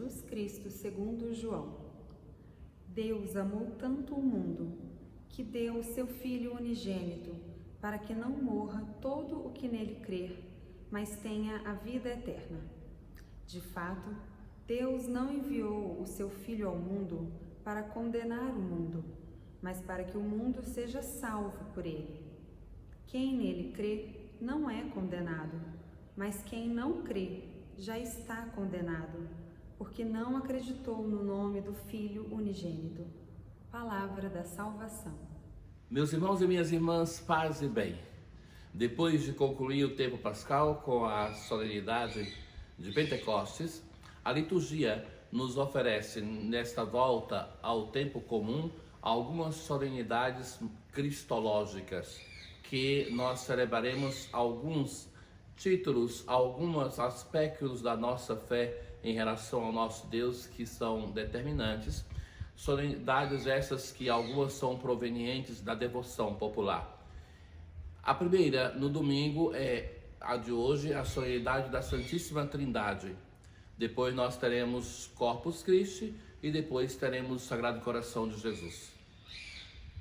Jesus Cristo segundo João. Deus amou tanto o mundo, que deu o seu Filho unigênito, para que não morra todo o que nele crer, mas tenha a vida eterna. De fato, Deus não enviou o seu Filho ao mundo para condenar o mundo, mas para que o mundo seja salvo por ele. Quem nele crê não é condenado, mas quem não crê já está condenado, porque não acreditou no nome do Filho unigênito. Palavra da salvação. Meus irmãos e minhas irmãs, paz e bem. Depois de concluir o tempo pascal com a solenidade de Pentecostes, a liturgia nos oferece, nesta volta ao tempo comum, algumas solenidades cristológicas, que nós celebraremos alguns títulos, alguns aspectos da nossa fé em relação ao nosso Deus que são determinantes. Solenidades essas que algumas são provenientes da devoção popular. A primeira, no domingo, é a de hoje, a solenidade da Santíssima Trindade. Depois nós teremos Corpus Christi e depois teremos o Sagrado Coração de Jesus.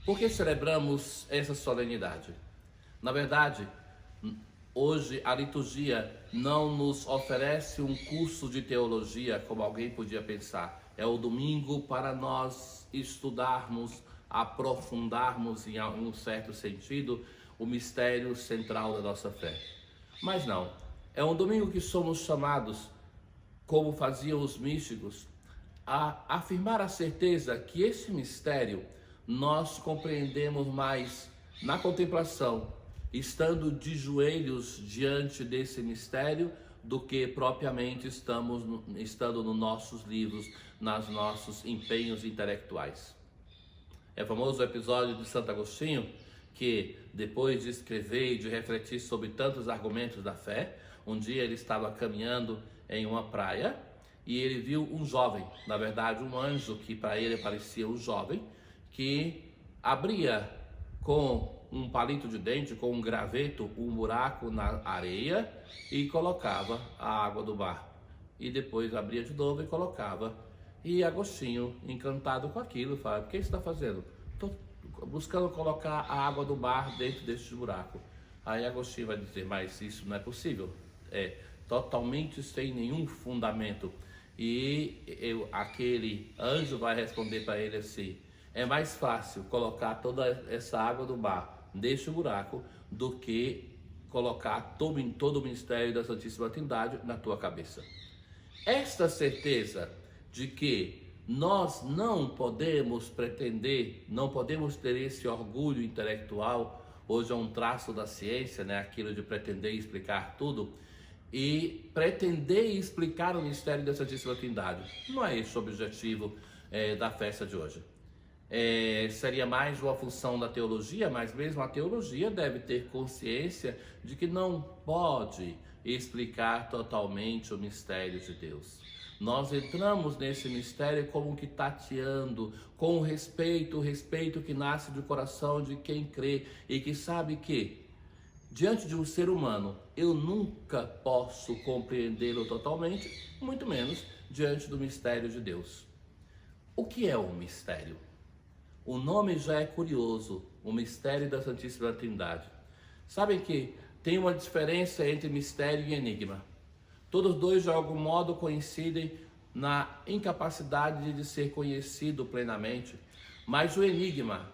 Por que celebramos essa solenidade? Na verdade, hoje a liturgia não nos oferece um curso de teologia, como alguém podia pensar. É o domingo para nós estudarmos, aprofundarmos em um certo sentido o mistério central da nossa fé. Mas não, é um domingo que somos chamados, como faziam os místicos, a afirmar a certeza que esse mistério nós compreendemos mais na contemplação, estando de joelhos diante desse mistério, do que propriamente estando nos nossos livros, nos nossos empenhos intelectuais. É famoso o episódio de Santo Agostinho, que depois de escrever e de refletir sobre tantos argumentos da fé, um dia ele estava caminhando em uma praia e ele viu um jovem, na verdade um anjo que para ele parecia um jovem, que abria com um palito de dente, com um graveto, um buraco na areia e colocava a água do mar. E depois abria de novo e colocava. E Agostinho, encantado com aquilo, fala: o que você está fazendo? Estou buscando colocar a água do mar dentro deste buraco. Aí Agostinho vai dizer: mas isso não é possível. É totalmente sem nenhum fundamento. E aquele anjo vai responder para ele assim: é mais fácil colocar toda essa água do mar neste buraco do que colocar todo o mistério da Santíssima Trindade na tua cabeça. Esta certeza de que nós não podemos pretender, não podemos ter esse orgulho intelectual, hoje é um traço da ciência, né? Aquilo de pretender explicar tudo, e pretender explicar o mistério da Santíssima Trindade. Não é esse o objetivo da festa de hoje. Seria mais uma função da teologia, mas mesmo a teologia deve ter consciência de que não pode explicar totalmente o mistério de Deus. Nós entramos nesse mistério como que tateando, com o respeito que nasce do coração de quem crê e que sabe que, diante de um ser humano, eu nunca posso compreendê-lo totalmente, muito menos diante do mistério de Deus. O que é um mistério? O nome já é curioso, o mistério da Santíssima Trindade. Sabem que tem uma diferença entre mistério e enigma. Todos dois, de algum modo, coincidem na incapacidade de ser conhecido plenamente. Mas o enigma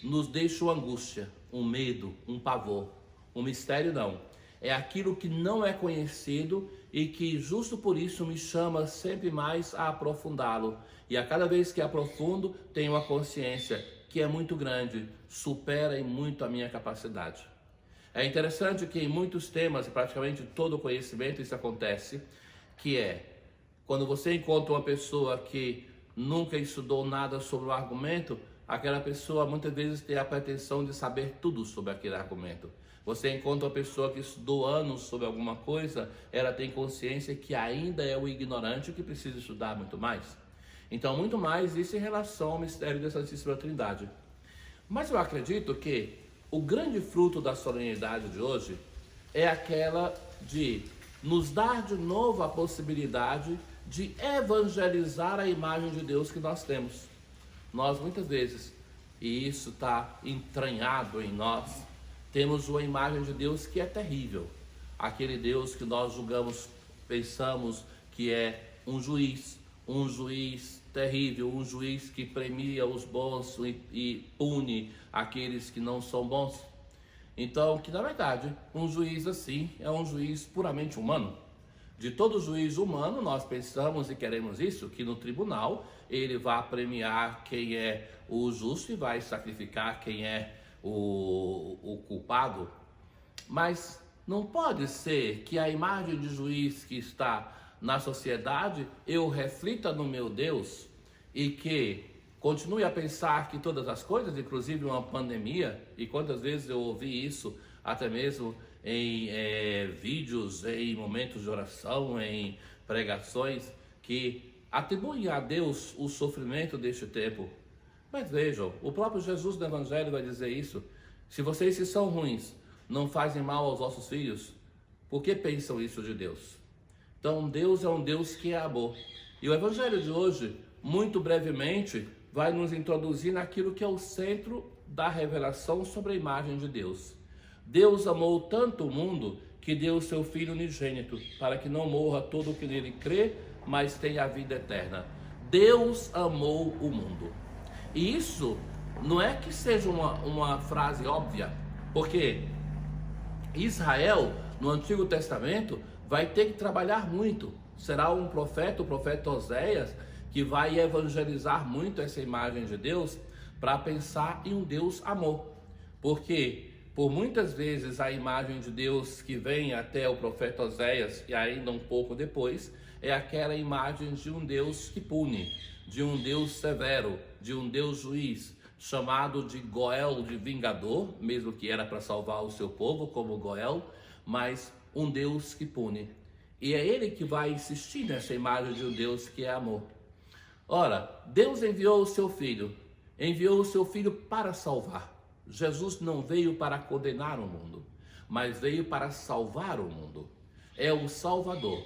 nos deixa uma angústia, um medo, um pavor. O mistério não. É aquilo que não é conhecido e que, justo por isso, me chama sempre mais a aprofundá-lo. E a cada vez que aprofundo, tenho uma consciência que é muito grande, supera em muito a minha capacidade. É interessante que em muitos temas, praticamente todo o conhecimento, isso acontece, que é quando você encontra uma pessoa que nunca estudou nada sobre o argumento, aquela pessoa muitas vezes tem a pretensão de saber tudo sobre aquele argumento. Você encontra uma pessoa que estudou anos sobre alguma coisa, ela tem consciência que ainda é o ignorante que precisa estudar muito mais. Então, muito mais isso em relação ao mistério da Santíssima Trindade. Mas eu acredito que o grande fruto da solenidade de hoje é aquela de nos dar de novo a possibilidade de evangelizar a imagem de Deus que nós temos. Nós muitas vezes, e isso está entranhado em nós, temos uma imagem de Deus que é terrível. Aquele Deus que nós julgamos, pensamos que é um juiz terrível, um juiz que premia os bons e pune aqueles que não são bons. Então, que na verdade, um juiz assim é um juiz puramente humano. De todo juiz humano, nós pensamos e queremos isso, que no tribunal ele vai premiar quem é o justo e vai sacrificar quem é o culpado. Mas não pode ser que a imagem de juiz que está na sociedade eu reflita no meu Deus e que continue a pensar que todas as coisas, inclusive uma pandemia, e quantas vezes eu ouvi isso até mesmo em vídeos, em momentos de oração, em pregações, que atribuem a Deus o sofrimento deste tempo. Mas vejam, o próprio Jesus do Evangelho vai dizer isso. Se vocês que são ruins não fazem mal aos vossos filhos, por que pensam isso de Deus? Então Deus é um Deus que é amor. E o Evangelho de hoje, muito brevemente, vai nos introduzir naquilo que é o centro da revelação sobre a imagem de Deus. Deus amou tanto o mundo que deu o seu Filho unigênito, para que não morra todo o que nele crê, mas tenha a vida eterna. Deus amou o mundo. E isso não é que seja uma frase óbvia, porque Israel, no Antigo Testamento, vai ter que trabalhar muito. Será um profeta, o profeta Oséias, que vai evangelizar muito essa imagem de Deus para pensar em um Deus amor. Porque por muitas vezes a imagem de Deus que vem até o profeta Oséias e ainda um pouco depois é aquela imagem de um Deus que pune, de um Deus severo, de um Deus juiz, chamado de Goel, de vingador, mesmo que era para salvar o seu povo como Goel, mas um Deus que pune. E é ele que vai insistir nessa imagem de um Deus que é amor. Ora, Deus enviou o seu Filho para salvar. Jesus não veio para condenar o mundo, mas veio para salvar o mundo. É o Salvador.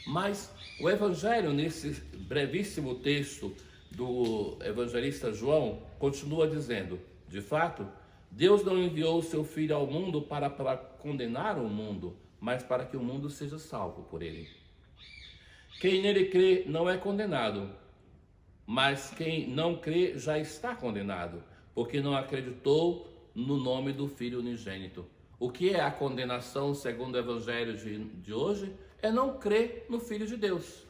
Mas o Evangelho, nesse brevíssimo texto do evangelista João, continua dizendo: de fato, Deus não enviou o seu Filho ao mundo para condenar o mundo, mas para que o mundo seja salvo por ele. Quem nele crê não é condenado, mas quem não crê já está condenado, porque não acreditou no nome do Filho unigênito. O que é a condenação segundo o Evangelho de hoje? É não crer no Filho de Deus.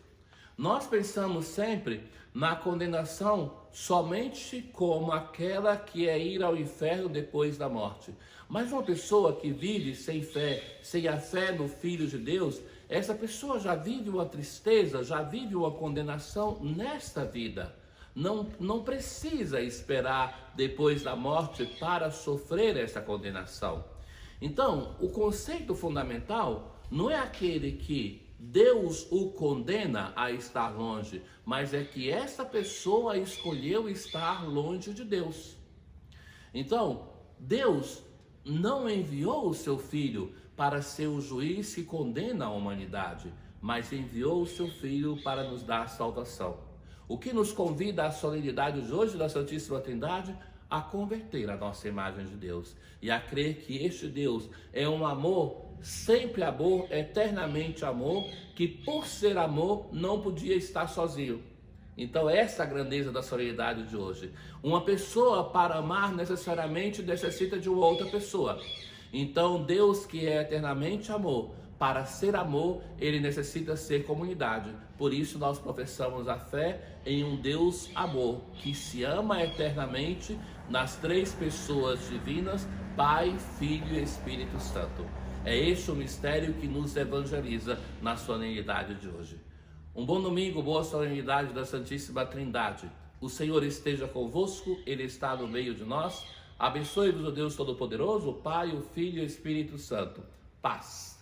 Nós pensamos sempre na condenação somente como aquela que é ir ao inferno depois da morte. Mas uma pessoa que vive sem fé, sem a fé no Filho de Deus, essa pessoa já vive uma tristeza, já vive uma condenação nesta vida. Não precisa esperar depois da morte para sofrer essa condenação. Então, o conceito fundamental não é aquele que Deus o condena a estar longe, mas é que essa pessoa escolheu estar longe de Deus. Então, Deus não enviou o seu Filho para ser o juiz que condena a humanidade, mas enviou o seu Filho para nos dar salvação. O que nos convida à solenidade de hoje da Santíssima Trindade? A converter a nossa imagem de Deus e a crer que este Deus é um amor, sempre amor, eternamente amor, que por ser amor não podia estar sozinho. Então essa é a grandeza da solenidade de hoje. Uma pessoa para amar necessariamente necessita de uma outra pessoa. Então Deus, que é eternamente amor, para ser amor, ele necessita ser comunidade. Por isso nós professamos a fé em um Deus amor, que se ama eternamente nas três pessoas divinas, Pai, Filho e Espírito Santo. É este o mistério que nos evangeliza na solenidade de hoje. Um bom domingo, boa solenidade da Santíssima Trindade. O Senhor esteja convosco, Ele está no meio de nós. Abençoe-vos o Deus Todo-Poderoso, o Pai, o Filho e o Espírito Santo. Paz.